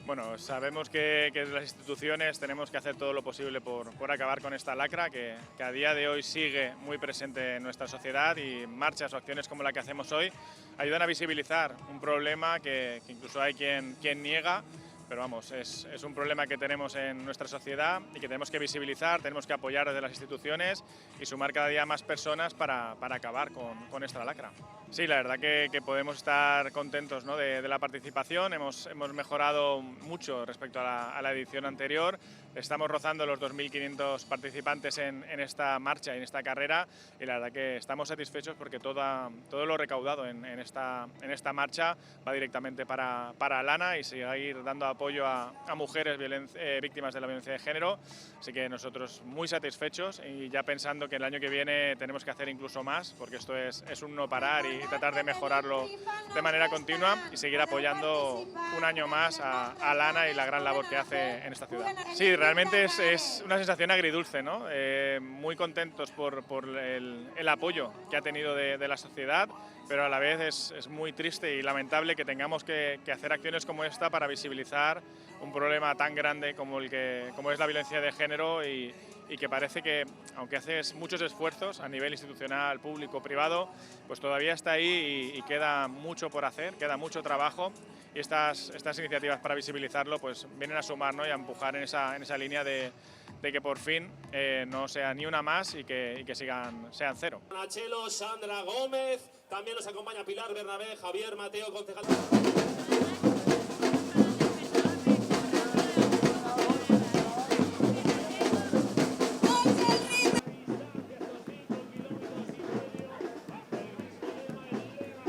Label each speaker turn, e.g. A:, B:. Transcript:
A: Bueno, sabemos que desde las instituciones tenemos que hacer todo lo posible por acabar con esta lacra que a día de hoy sigue muy presente en nuestra sociedad, y marchas o acciones como la que hacemos hoy ayudan a visibilizar un problema que incluso hay quien niega, pero vamos, es un problema que tenemos en nuestra sociedad y que tenemos que visibilizar, tenemos que apoyar desde las instituciones y sumar cada día más personas para acabar con esta lacra. Sí, la verdad que podemos estar contentos, ¿no?, de la participación. Hemos mejorado mucho respecto a la edición anterior. Estamos rozando los 2.500 participantes en esta marcha y en esta carrera, y la verdad que estamos satisfechos porque todo lo recaudado en esta marcha va directamente para Alana y seguir dando apoyo a mujeres víctimas de la violencia de género. Así que nosotros muy satisfechos, y ya pensando que el año que viene tenemos que hacer incluso más, porque esto es un no parar y tratar de mejorarlo de manera continua y seguir apoyando un año más a Alana y la gran labor que hace en esta ciudad. Sí, realmente es una sensación agridulce, ¿no? Muy contentos por el apoyo que ha tenido de la sociedad, pero a la vez es muy triste y lamentable que tengamos que hacer acciones como esta para visibilizar un problema tan grande como es la violencia de género, y que parece que, aunque haces muchos esfuerzos a nivel institucional, público, privado, pues todavía está ahí y queda mucho por hacer, queda mucho trabajo, y estas iniciativas para visibilizarlo pues vienen a sumar, ¿no?, y a empujar en esa línea de que por fin no sea ni una más y que sean cero.
B: Nachelo, Sandra Gómez, también nos acompaña Pilar Bernabé, Javier Mateo, concejal.